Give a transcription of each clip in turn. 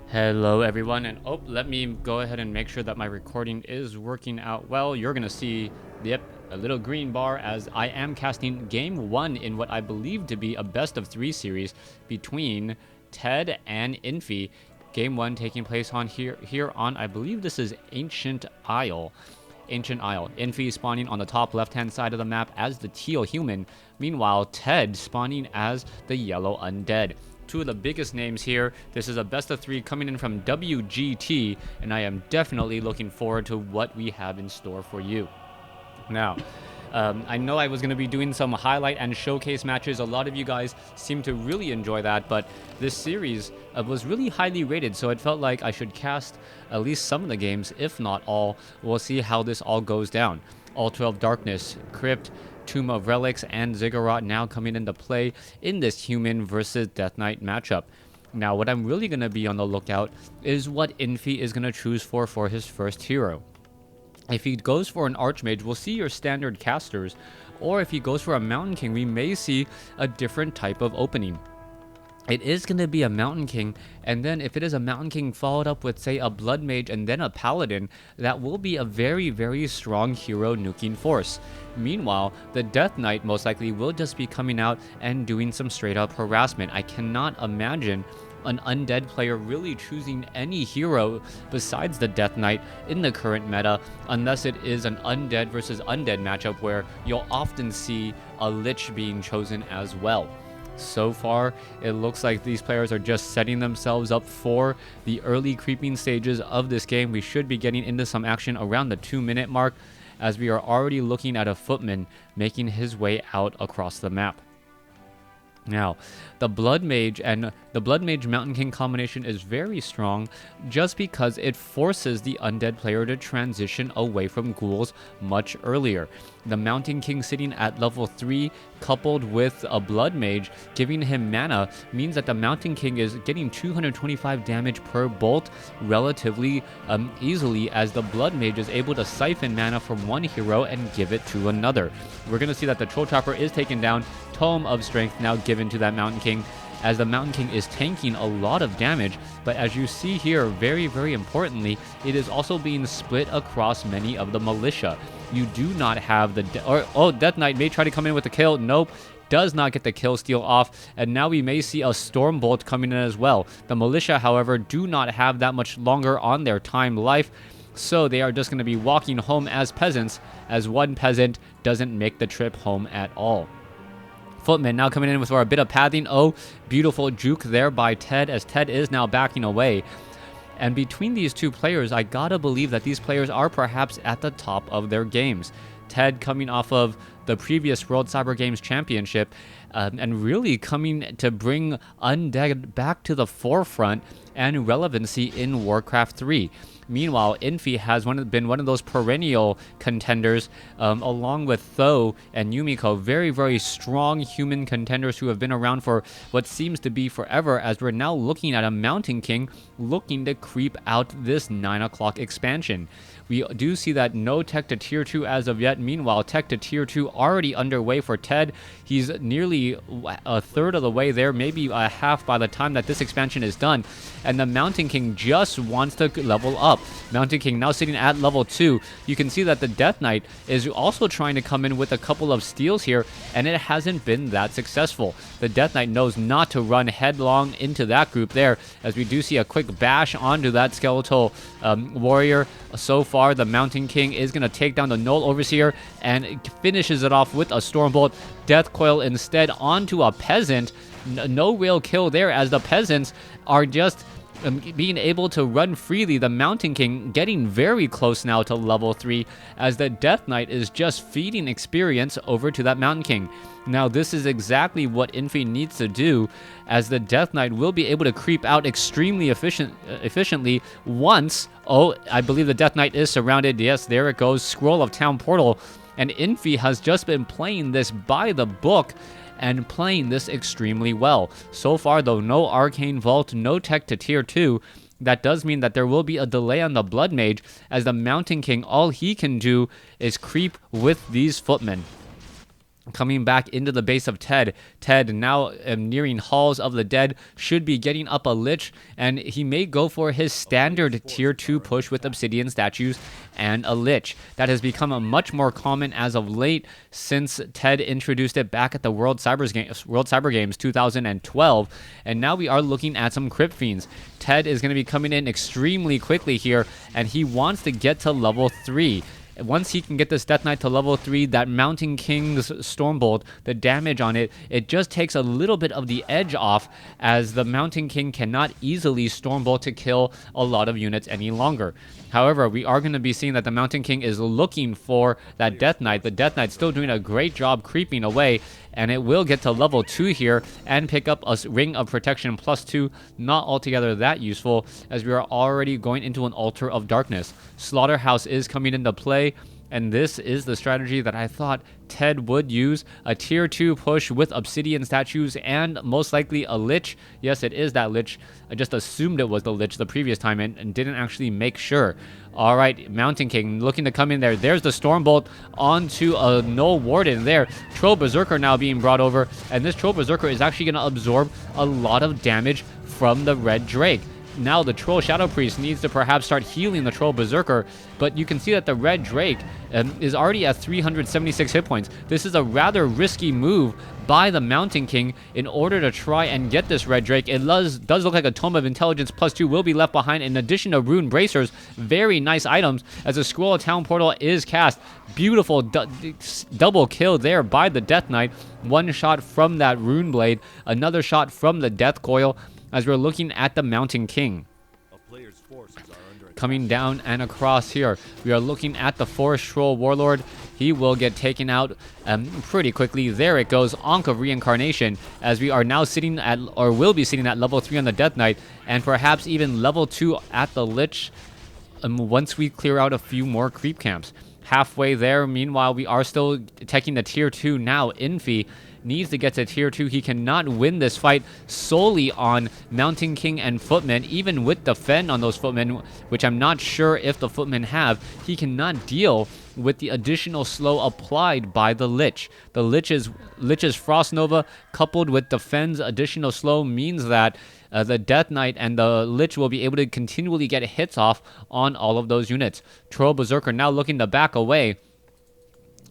Hello everyone, and let me go ahead and make sure that my recording is working out well. You're gonna see, yep, a little green bar as I am casting game 1 in what I believe to be a best of 3 series between Ted and Infi. Game 1 taking place on here on, I believe this is Ancient Isle. Infi spawning on the top left-hand side of the map as the teal human. Meanwhile, Ted spawning as the yellow undead. Two of the biggest names here. This is a best of 3 coming in from WGT, and I am definitely looking forward to what we have in store for you. Now, I know I was going to be doing some highlight and showcase matches. A lot of you guys seem to really enjoy that, but this series was really highly rated, so it felt like I should cast at least some of the games, if not all. We'll see how this all goes down. Altar of Darkness, Crypt, Tomb of Relics, and Ziggurat now coming into play in this human versus Death Knight matchup. Now, what I'm really going to be on the lookout is what Infi is going to choose for his first hero. If he goes for an Archmage, we'll see your standard casters, or if he goes for a Mountain King, we may see a different type of opening. It is going to be a Mountain King, and then if it is a Mountain King followed up with, say, a Blood Mage and then a Paladin, that will be a very, very strong hero nuking force. Meanwhile, the Death Knight most likely will just be coming out and doing some straight-up harassment. I cannot imagine an Undead player really choosing any hero besides the Death Knight in the current meta, unless it is an Undead versus Undead matchup where you'll often see a Lich being chosen as well. So far, it looks like these players are just setting themselves up for the early creeping stages of this game. We should be getting into some action around the 2-minute mark, as we are already looking at a footman making his way out across the map. Now, the Blood Mage and the Blood Mage Mountain King combination is very strong just because it forces the Undead player to transition away from ghouls much earlier. The Mountain King sitting at level 3 coupled with a Blood Mage giving him mana means that the Mountain King is getting 225 damage per bolt relatively easily, as the Blood Mage is able to siphon mana from one hero and give it to another. We're going to see that the Troll Chopper is taken down. Tome of Strength now given to that Mountain King, as the Mountain King is tanking a lot of damage, but as you see here, very, very importantly, it is also being split across many of the militia. You do not have the... Death Knight may try to come in with the kill. Nope. Does not get the kill steal off, and now we may see a Stormbolt coming in as well. The militia, however, do not have that much longer on their time life, so they are just going to be walking home as peasants, as one peasant doesn't make the trip home at all. Footman now coming in with a bit of pathing. Oh, beautiful juke there by Ted, as Ted is now backing away. And between these two players, I gotta believe that these players are perhaps at the top of their games. Ted coming off of the previous World Cyber Games Championship and really coming to bring Undead back to the forefront and relevancy in WarCraft 3. Meanwhile, Infi has been one of those perennial contenders, along with Tho and Yumiko, very, very strong human contenders who have been around for what seems to be forever, as we're now looking at a Mountain King looking to creep out this 9 o'clock expansion. We do see that no tech to tier 2 as of yet. Meanwhile, tech to tier 2 already underway for Ted. He's nearly a third of the way there, maybe a half by the time that this expansion is done. And the Mountain King just wants to level up. Mountain King now sitting at level 2. You can see that the Death Knight is also trying to come in with a couple of steals here, and it hasn't been that successful. The Death Knight knows not to run headlong into that group there, as we do see a quick bash onto that skeletal warrior. So far, the Mountain King is going to take down the Null Overseer and finishes it off with a Stormbolt. Death Coil instead onto a peasant. No real kill there, as the peasants are just being able to run freely. The Mountain King getting very close now to level 3, as the Death Knight is just feeding experience over to that Mountain King. Now, this is exactly what Infi needs to do, as the Death Knight will be able to creep out extremely efficiently once... Oh, I believe the Death Knight is surrounded. Yes, there it goes. Scroll of Town Portal. And Infi has just been playing this by the book and playing this extremely well. So far, though, no Arcane Vault, no tech to tier 2. That does mean that there will be a delay on the Blood Mage, as the Mountain King, all he can do is creep with these footmen. Coming back into the base of Ted. Ted now nearing Halls of the Dead, should be getting up a Lich, and he may go for his standard tier 2 push with Obsidian statues and a Lich. That has become a much more common as of late since Ted introduced it back at the World Cyber Games 2012, and now we are looking at some Crypt Fiends. Ted is going to be coming in extremely quickly here, and he wants to get to level 3. Once he can get this Death Knight to level 3, that Mountain King's Stormbolt, the damage on it, it just takes a little bit of the edge off, as the Mountain King cannot easily Stormbolt to kill a lot of units any longer. However, we are going to be seeing that the Mountain King is looking for that Death Knight. The Death Knight's still doing a great job creeping away, and it will get to level 2 here and pick up a Ring of Protection +2. Not altogether that useful, as we are already going into an Altar of Darkness. Slaughterhouse is coming into play, and this is the strategy that I thought Ted would use. A tier 2 push with Obsidian statues and most likely a Lich. Yes, it is that Lich. I just assumed it was the Lich the previous time and didn't actually make sure. Alright, Mountain King looking to come in there. There's the Stormbolt onto a Null Warden there. Troll Berserker now being brought over, and this Troll Berserker is actually going to absorb a lot of damage from the Red Drake. Now the Troll Shadow Priest needs to perhaps start healing the Troll Berserker, but you can see that the Red Drake is already at 376 hit points. This is a rather risky move by the Mountain King in order to try and get this Red Drake. It does look like a Tome of Intelligence +2 will be left behind, in addition to Rune Bracers. Very nice items as a Scroll of Town Portal is cast. Beautiful double kill there by the Death Knight. One shot from that Rune Blade, another shot from the Death Coil, as we're looking at the Mountain King. Coming down and across here, we are looking at the Forest Troll Warlord. He will get taken out pretty quickly. There it goes, Ankh of Reincarnation, as we are now sitting at, or will be sitting at level 3 on the Death Knight, and perhaps even level 2 at the Lich once we clear out a few more creep camps. Halfway there, meanwhile, we are still taking the tier 2 now. Infi needs to get to tier 2. He cannot win this fight solely on Mountain King and Footmen, even with Defend on those Footmen, which I'm not sure if the Footmen have. He cannot deal with the additional slow applied by the Lich. The Lich's Frost Nova coupled with Defend's additional slow means that the Death Knight and the Lich will be able to continually get hits off on all of those units. Troll Berserker now looking to back away.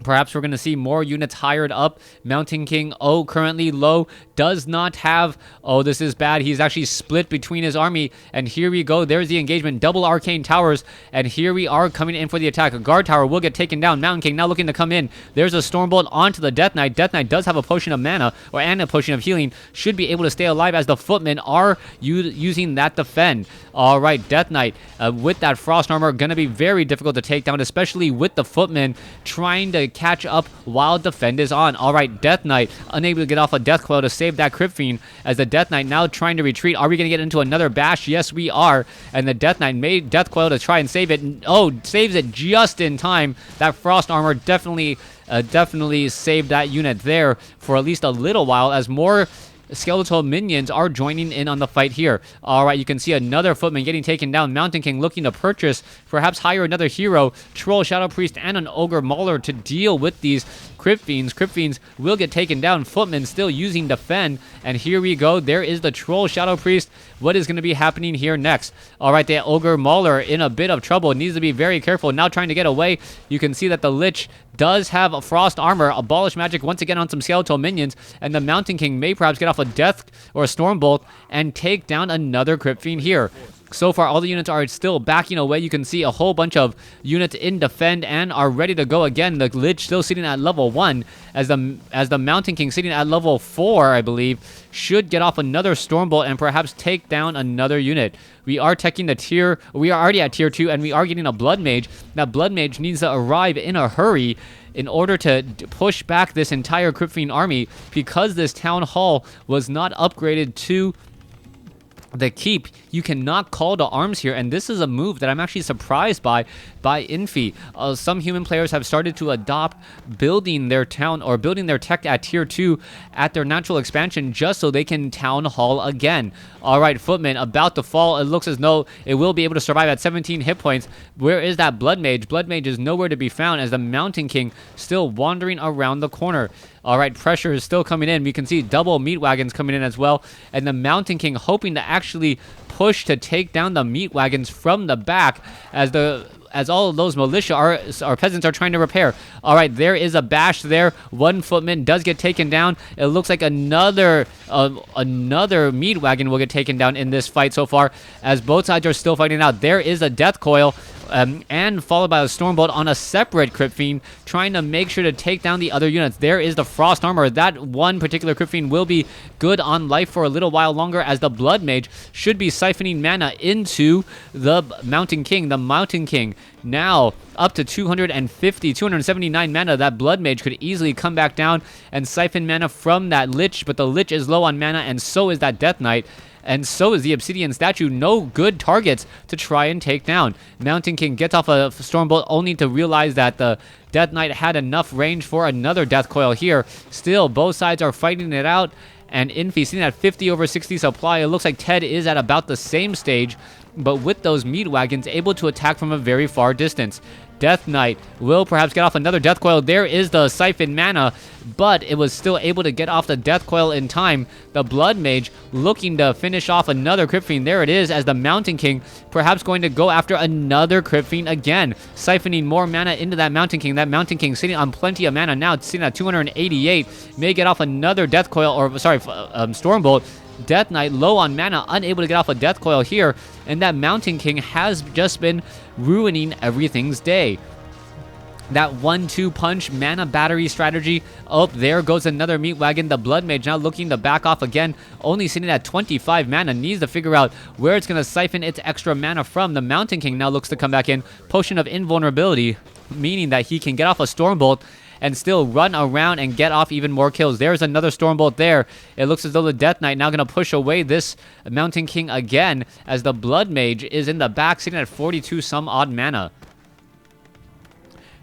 Perhaps we're going to see more units hired up. Mountain King, currently low, does not have... this is bad. He's actually split between his army, and here we go. There's the engagement. Double Arcane Towers, and here we are coming in for the attack. A Guard Tower will get taken down. Mountain King now looking to come in. There's a Stormbolt onto the Death Knight. Death Knight does have a Potion of Mana, and a Potion of Healing. Should be able to stay alive, as the Footmen are using that Defend. Alright, Death Knight, with that Frost Armor, going to be very difficult to take down, especially with the Footmen trying to catch up while Defend is on. Alright, Death Knight unable to get off a Death Coil to save that Crypt Fiend, as the Death Knight now trying to retreat. Are we going to get into another bash? Yes, we are. And the Death Knight made Death Coil to try and save it. Saves it just in time. That Frost Armor definitely saved that unit there for at least a little while, as more skeletal minions are joining in on the fight here. Alright, you can see another Footman getting taken down. Mountain King looking to purchase, perhaps hire another hero, Troll Shadow Priest, and an Ogre Mauler to deal with these Crypt Fiends. Crypt Fiends will get taken down. Footman still using Defend, and here we go. There is the Troll Shadow Priest. What is going to be happening here next? Alright, the Ogre Mauler in a bit of trouble. Needs to be very careful. Now trying to get away. You can see that the Lich does have a Frost Armor. Abolish Magic once again on some skeletal minions, and the Mountain King may perhaps get off a Death or a Stormbolt and take down another Crypt Fiend here. So far, all the units are still backing away. You can see a whole bunch of units in Defend and are ready to go again. The Lich still sitting at level 1, as the Mountain King sitting at level 4, I believe, should get off another Stormbolt and perhaps take down another unit. We are taking the tier... We are already at tier 2, and we are getting a Blood Mage. That Blood Mage needs to arrive in a hurry in order to push back this entire Crypt Fiend army, because this Town Hall was not upgraded to the keep. You cannot call to arms here, and this is a move that I'm actually surprised by Infi. Some human players have started to adopt building their town or building their tech at tier 2 at their natural expansion, just so they can town hall again. Alright, Footman about to fall. It looks as though it will be able to survive at 17 hit points. Where is that Blood Mage? Blood Mage is nowhere to be found, as the Mountain King still wandering around the corner. All right, pressure is still coming in. We can see double meat wagons coming in as well. And the Mountain King hoping to actually push to take down the meat wagons from the back as all of those militia our peasants are trying to repair. All right, there is a bash there. One footman does get taken down. It looks like another meat wagon will get taken down in this fight so far, as both sides are still fighting out. There is a death coil. And followed by a Stormbolt on a separate Crypt Fiend, trying to make sure to take down the other units. There is the Frost Armor. That one particular Crypt Fiend will be good on life for a little while longer, as the Blood Mage should be siphoning mana into the Mountain King. The Mountain King now up to 279 mana. That Blood Mage could easily come back down and siphon mana from that Lich, but the Lich is low on mana, and so is that Death Knight. And so is the Obsidian Statue. No good targets to try and take down. Mountain King gets off a Stormbolt only to realize that the Death Knight had enough range for another Death Coil here. Still, both sides are fighting it out. And Infi sitting at 50 over 60 supply. It looks like Ted is at about the same stage, but with those meat wagons able to attack from a very far distance. Death Knight will perhaps get off another Death Coil. There is the Siphon Mana, but it was still able to get off the Death Coil in time. The Blood Mage looking to finish off another Crypt Fiend. There it is, as the Mountain King perhaps going to go after another Crypt Fiend again, siphoning more mana into that Mountain King. That Mountain King sitting on plenty of mana now, sitting at 288. May get off another Death Coil, or sorry, Stormbolt. Death Knight low on mana, unable to get off a Death Coil here, and that Mountain King has just been ruining everything's day. That 1-2 punch mana battery strategy. Oh, there goes another meat wagon. The Blood Mage now looking to back off again, only sitting at 25 mana, needs to figure out where it's going to siphon its extra mana from. The Mountain King now looks to come back in. Potion of Invulnerability, meaning that he can get off a Stormbolt and still run around and get off even more kills. There's another Stormbolt there. It looks as though the Death Knight now going to push away this Mountain King again, as the Blood Mage is in the back, sitting at 42 some odd mana.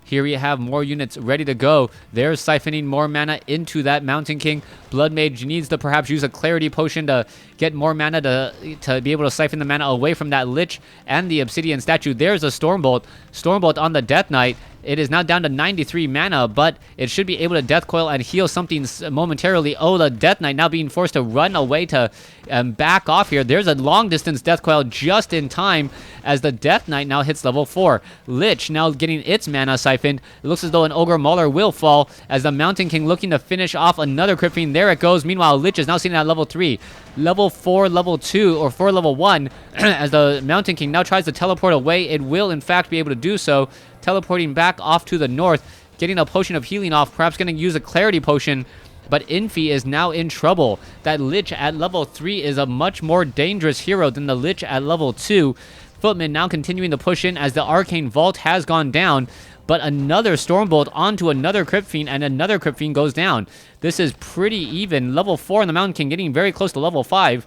Here we have more units ready to go. They're siphoning more mana into that Mountain King. Blood Mage needs to perhaps use a Clarity Potion to get more mana to be able to siphon the mana away from that Lich and the Obsidian Statue. There's a Stormbolt. Stormbolt on the Death Knight. It is now down to 93 mana, but it should be able to Death Coil and heal something momentarily. Oh, the Death Knight now being forced to run away to back off here. There's a long distance Death Coil just in time, as the Death Knight now hits level 4. Lich now getting its mana siphoned. It looks as though an Ogre Mauler will fall, as the Mountain King looking to finish off another Crypt Fiend. There it goes. Meanwhile, Lich is now sitting at level 3. Level 4, level 2, or 4, level 1, as the Mountain King now tries to teleport away. It will, in fact, be able to do so, teleporting back off to the north, getting a Potion of Healing off, perhaps going to use a Clarity Potion, but Infi is now in trouble. That Lich at level 3 is a much more dangerous hero than the Lich at level 2. Footman now continuing to push in, as the Arcane Vault has gone down, but another Stormbolt onto another Crypt Fiend, and another Crypt Fiend goes down. This is pretty even. Level 4 on the Mountain King getting very close to level 5.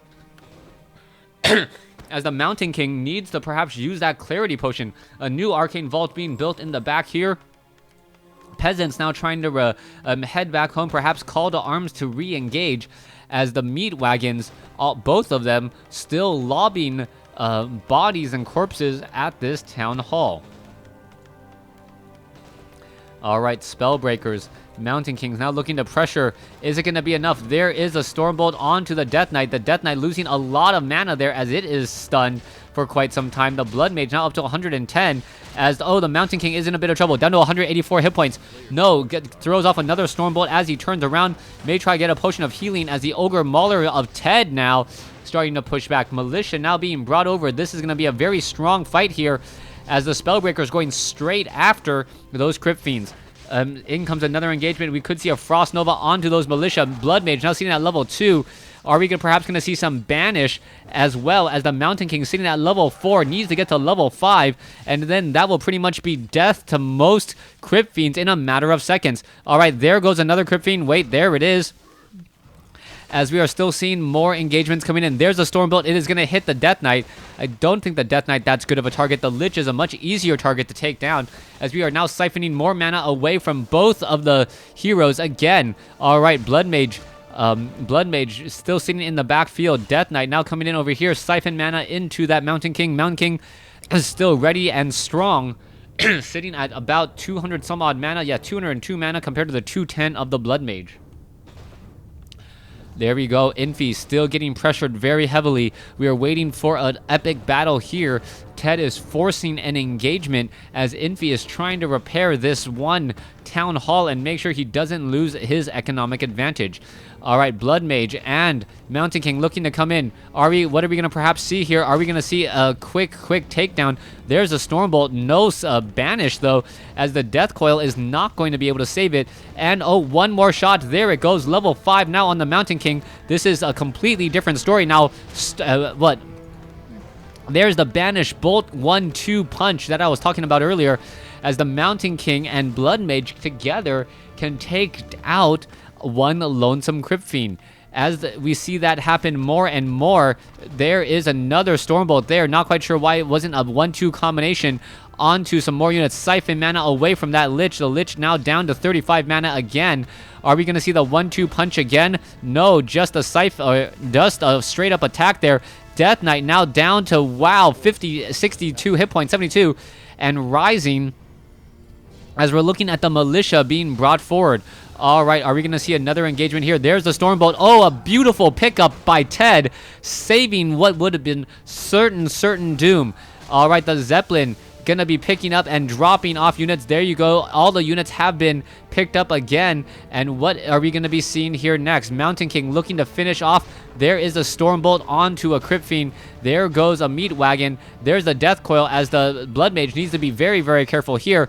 As the Mountain King needs to perhaps use that Clarity Potion. A new Arcane Vault being built in the back here. Peasants now trying to head back home, perhaps call to arms to re-engage, as the meat wagons, both of them, still lobbing bodies and corpses at this town hall. Alright, Spellbreakers. Mountain Kings now looking to pressure. Is it going to be enough? There is a Stormbolt onto the Death Knight. The Death Knight losing a lot of mana there, as it is stunned for quite some time. The Blood Mage now up to 110, as, oh, the Mountain King is in a bit of trouble. Down to 184 hit points. No, throws off another Stormbolt as he turns around. May try to get a Potion of Healing, as the Ogre Mauler of Ted now starting to push back. Militia now being brought over. This is going to be a very strong fight here, as the Spellbreaker is going straight after those Crypt Fiends. In comes another engagement. We could see a Frost Nova onto those Militia. Blood Mage now sitting at level 2. Are we perhaps going to see some Banish, as well as the Mountain King sitting at level 4, needs to get to level 5, and then that will pretty much be death to most Crypt Fiends in a matter of seconds. Alright, there goes another Crypt Fiend. Wait, there it is. As we are still seeing more engagements coming in. There's a Stormbolt. It is going to hit the Death Knight. I don't think the Death Knight that's good of a target. The Lich is a much easier target to take down, as we are now siphoning more mana away from both of the heroes again. Alright, Blood Mage still sitting in the backfield. Death Knight now coming in over here. Siphon mana into that Mountain King. Mountain King is still ready and strong. Sitting at about 200 some odd mana. Yeah, 202 mana compared to the 210 of the Blood Mage. There we go. Infi still getting pressured very heavily. We are waiting for an epic battle here. Ted is forcing an engagement as Infi is trying to repair this one town hall and make sure he doesn't lose his economic advantage. All right, Blood Mage and Mountain King looking to come in. What are we going to perhaps see here? Are we going to see a quick takedown? There's a Stormbolt. No banish, though, as the Death Coil is not going to be able to save it. And, oh, one more shot. There it goes. Level 5 now on the Mountain King. This is a completely different story now. There's the Banish Bolt 1-2 punch that I was talking about earlier, as the Mountain King and Blood Mage together can take out one lonesome Crypt Fiend. As we see that happen more and more, there is another Stormbolt there. Not quite sure why it wasn't a 1-2 combination onto some more units. Siphon mana away from that Lich. The Lich now down to 35 mana again. Are we going to see the 1-2 punch again? No, just a just a straight up attack there. Death Knight now down to, wow, 62 hit points, 72, and rising as we're looking at the Militia being brought forward. All right, are we going to see another engagement here? There's the Stormbolt. Oh, a beautiful pickup by Ted, saving what would have been certain doom. All right, the Zeppelin going to be picking up and dropping off units. There you go. All the units have been picked up again. And what are we going to be seeing here next? Mountain King looking to finish off. There is a Stormbolt onto a Crypt Fiend. There goes a Meat Wagon. There's the Death Coil, as the Blood Mage needs to be very careful here.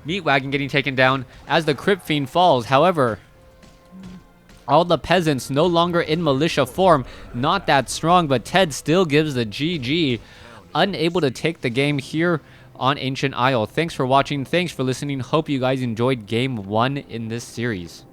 Meat Wagon getting taken down as the Crypt Fiend falls. However, all the peasants no longer in militia form. Not that strong, but Ted still gives the GG. Unable to take the game here on Ancient Isle. Thanks for watching. Thanks for listening. Hope you guys enjoyed game 1 in this series.